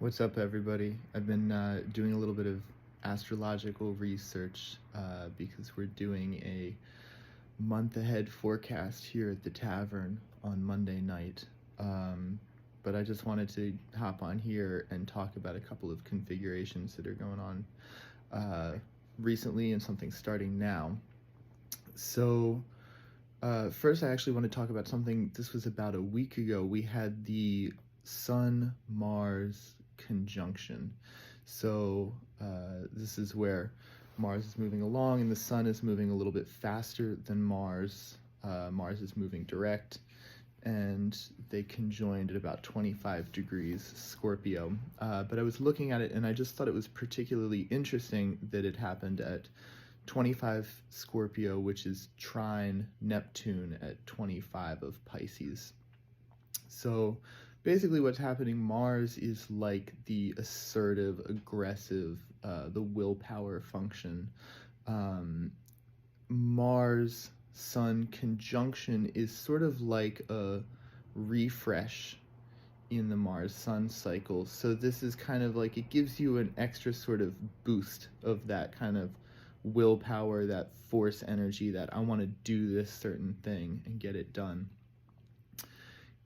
What's up, everybody? I've been doing a little bit of astrological research because we're doing a month ahead forecast here at the tavern on Monday night. But I just wanted to hop on here and talk about a couple of configurations that are going on recently and something starting now. So, first, I actually want to talk about something. This was about a week ago. We had the Sun Mars conjunction. So this is where Mars is moving along and the Sun is moving a little bit faster than Mars. Mars is moving direct, and they conjoined at about 25 degrees Scorpio. But I was looking at it and I just thought it was particularly interesting that it happened at 25 Scorpio, which is trine Neptune at 25 of Pisces. So basically what's happening, Mars is like the assertive, aggressive, the willpower function. Mars Sun conjunction is sort of like a refresh in the Mars Sun cycle. So this is kind of like, it gives you an extra sort of boost of that kind of willpower, that force energy, that I want to do this certain thing and get it done.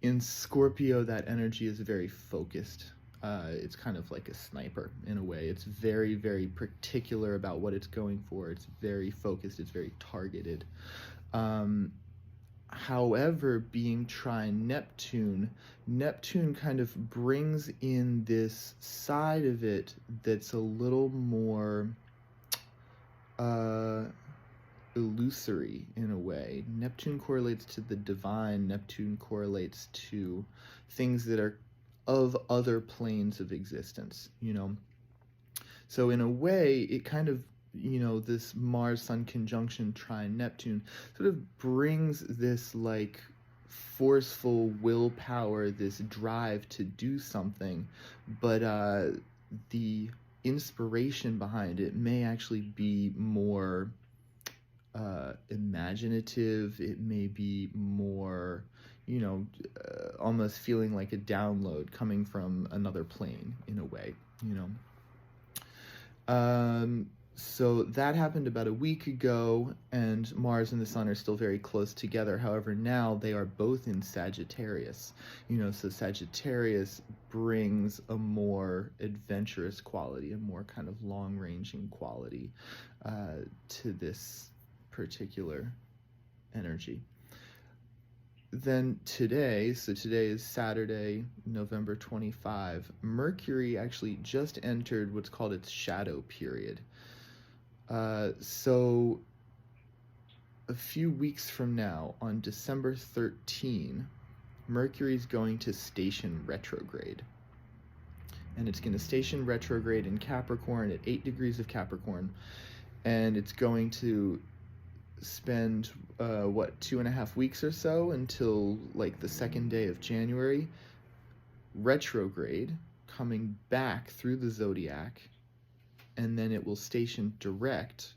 In Scorpio, that energy is very focused. It's kind of like a sniper in a way. It's very, very particular about what it's going for. It's very focused. It's very targeted. However, being trine Neptune, Neptune kind of brings in this side of it that's a little more illusory in a way. Neptune correlates to the divine. Neptune correlates to things that are of other planes of existence, So in a way, it kind of, this Mars-Sun conjunction trine Neptune sort of brings this like forceful willpower, this drive to do something, but the inspiration behind it may actually be more imaginative. It may be more, almost feeling like a download coming from another plane in a way, So that happened about a week ago, and Mars and the Sun are still very close together. However, now they are both in Sagittarius. So Sagittarius brings a more adventurous quality, a more kind of long-ranging quality to this particular energy. Then today, so today is Saturday, November 25, Mercury actually just entered what's called its shadow period. So a few weeks from now, on December 13, Mercury is going to station retrograde. And it's going to station retrograde in Capricorn at 8 degrees of Capricorn. And it's going to spend 2.5 weeks or so until like the second day of January, retrograde, coming back through the zodiac, and then it will station direct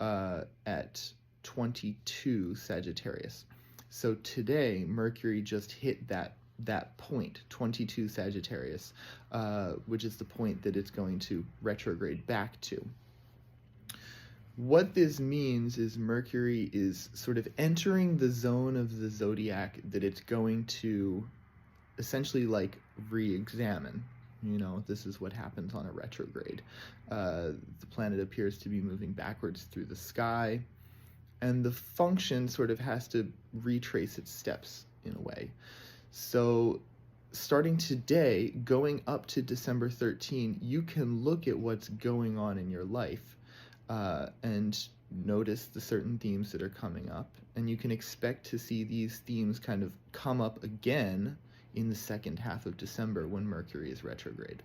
at 22 Sagittarius. So today Mercury just hit that point, 22 Sagittarius, which is the point that it's going to retrograde back to. What this means is Mercury is sort of entering the zone of the zodiac that it's going to essentially like re-examine. This is what happens on a retrograde. The planet appears to be moving backwards through the sky, and the function sort of has to retrace its steps in a way. So starting today, going up to December 13, you can look at what's going on in your life and notice the certain themes that are coming up, and you can expect to see these themes kind of come up again in the second half of December when Mercury is retrograde.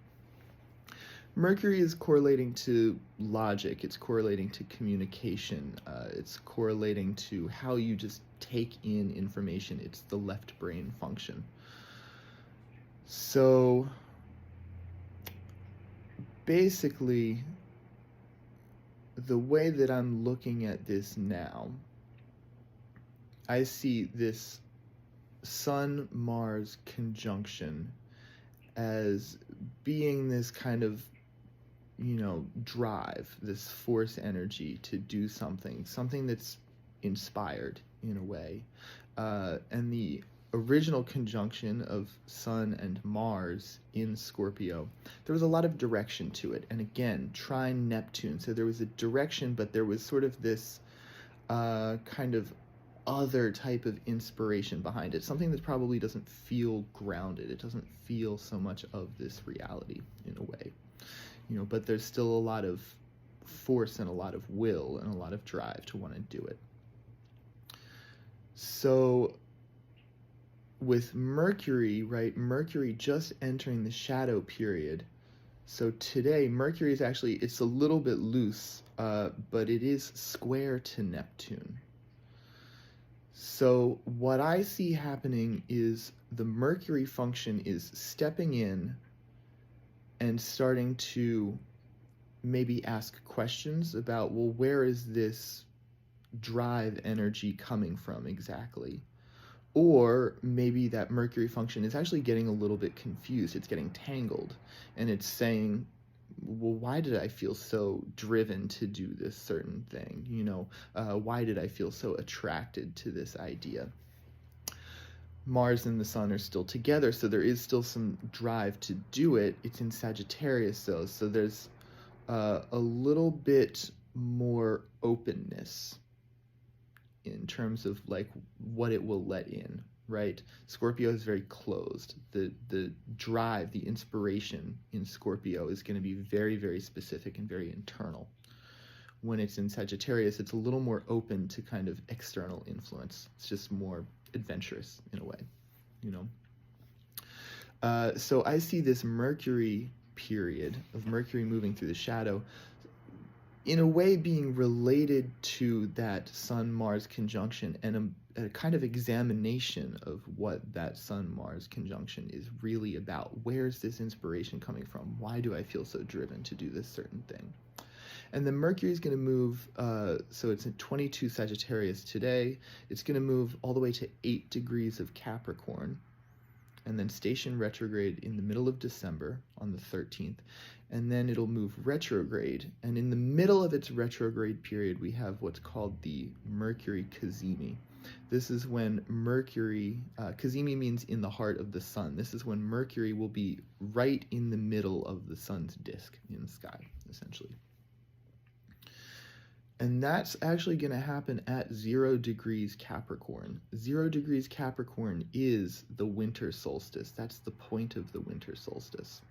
Mercury is correlating to logic, it's correlating to communication, it's correlating to how you just take in information. It's the left brain function. So basically, the way that I'm looking at this now, I see this Sun-Mars conjunction as being this kind of, drive, this force energy to do something that's inspired in a way. And the original conjunction of Sun and Mars in Scorpio, there was a lot of direction to it. And again, trine Neptune. So there was a direction, but there was sort of this kind of other type of inspiration behind it, something that probably doesn't feel grounded. It doesn't feel so much of this reality in a way, but there's still a lot of force and a lot of will and a lot of drive to want to do it. So with Mercury, right, Mercury just entering the shadow period. So today, Mercury is actually, it's a little bit loose, but it is square to Neptune. So what I see happening is the Mercury function is stepping in and starting to maybe ask questions about, well, where is this drive energy coming from exactly? Or maybe that Mercury function is actually getting a little bit confused. It's getting tangled, and it's saying, well, why did I feel so driven to do this certain thing? Why did I feel so attracted to this idea? Mars and the Sun are still together, so there is still some drive to do it. It's in Sagittarius, though, so there's a little bit more openness in terms of like what it will let in, right? Scorpio is very closed. The drive, the inspiration in Scorpio is going to be very, very specific and very internal. When it's in Sagittarius, it's a little more open to kind of external influence. It's just more adventurous in a way, So I see this Mercury period of Mercury moving through the shadow in a way being related to that Sun-Mars conjunction, and a kind of examination of what that Sun-Mars conjunction is really about. Where's this inspiration coming from? Why do I feel so driven to do this certain thing? And then Mercury is going to move, so it's in 22 Sagittarius today. It's going to move all the way to 8 degrees of Capricorn, and then station retrograde in the middle of December on the 13th. And then it'll move retrograde. And in the middle of its retrograde period, we have what's called the Mercury cazimi. This is when Mercury, cazimi means in the heart of the sun. This is when Mercury will be right in the middle of the sun's disk in the sky, essentially. And that's actually going to happen at 0 degrees Capricorn. 0 degrees Capricorn is the winter solstice. That's the point of the winter solstice.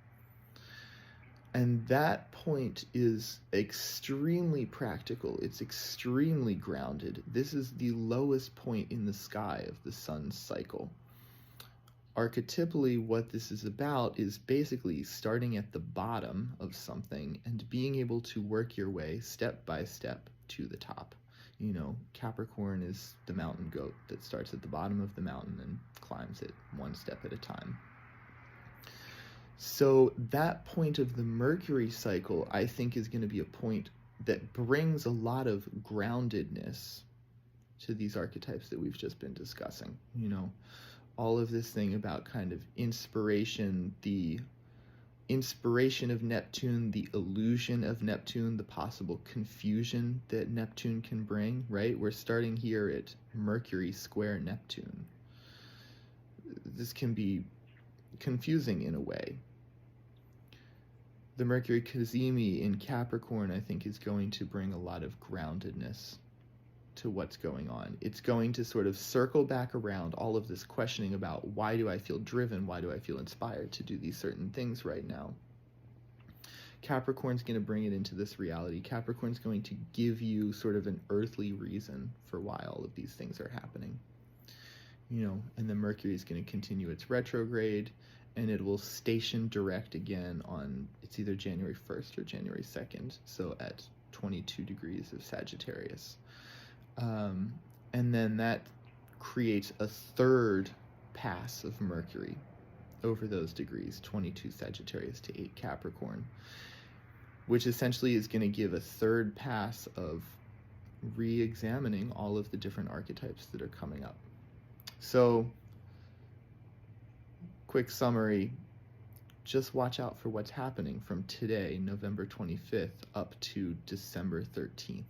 And that point is extremely practical. It's extremely grounded. This is the lowest point in the sky of the sun's cycle. Archetypally, what this is about is basically starting at the bottom of something and being able to work your way step by step to the top. Capricorn is the mountain goat that starts at the bottom of the mountain and climbs it one step at a time. So that point of the Mercury cycle, I think, is going to be a point that brings a lot of groundedness to these archetypes that we've just been discussing. All of this thing about kind of inspiration, the inspiration of Neptune, the illusion of Neptune, the possible confusion that Neptune can bring, right? We're starting here at Mercury square Neptune. This can be confusing in a way. The Mercury cazimi in Capricorn, I think, is going to bring a lot of groundedness to what's going on. It's going to sort of circle back around all of this questioning about, why do I feel driven? Why do I feel inspired to do these certain things right now? Capricorn's going to bring it into this reality. Capricorn's going to give you sort of an earthly reason for why all of these things are happening. And then Mercury is going to continue its retrograde, and it will station direct again on, it's either January 1st or January 2nd, so at 22 degrees of Sagittarius. And then that creates a third pass of Mercury over those degrees, 22 Sagittarius to 8 Capricorn, which essentially is going to give a third pass of re-examining all of the different archetypes that are coming up. So, quick summary, just watch out for what's happening from today, November 25th, up to December 13th.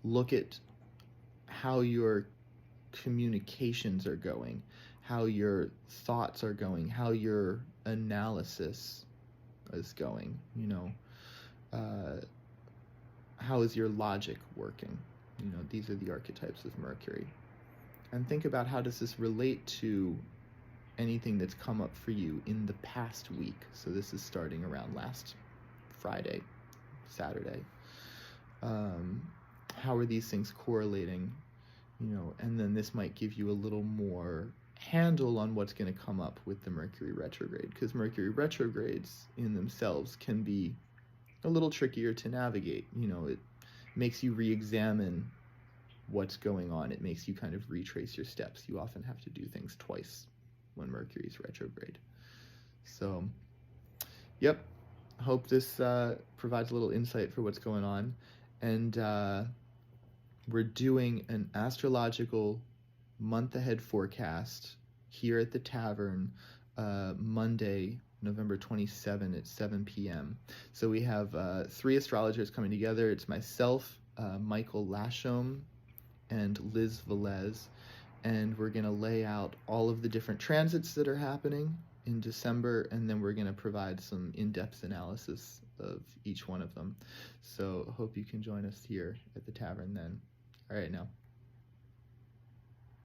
Look at how your communications are going, how your thoughts are going, how your analysis is going, how is your logic working? These are the archetypes of Mercury. And think about, how does this relate to anything that's come up for you in the past week? So this is starting around last Friday, Saturday. How are these things correlating? And then this might give you a little more handle on what's going to come up with the Mercury retrograde, because Mercury retrogrades in themselves can be a little trickier to navigate. It makes you re-examine what's going on. It makes you kind of retrace your steps. You often have to do things twice when Mercury's retrograde. So, yep, hope this provides a little insight for what's going on. And we're doing an astrological month ahead forecast here at the Tavern Monday, November 27 at 7 p.m. So we have 3 astrologers coming together. It's myself, Michael Lashom, and Liz Velez, and we're going to lay out all of the different transits that are happening in December, and then we're going to provide some in-depth analysis of each one of them. So I hope you can join us here at the Tavern then. All right, now.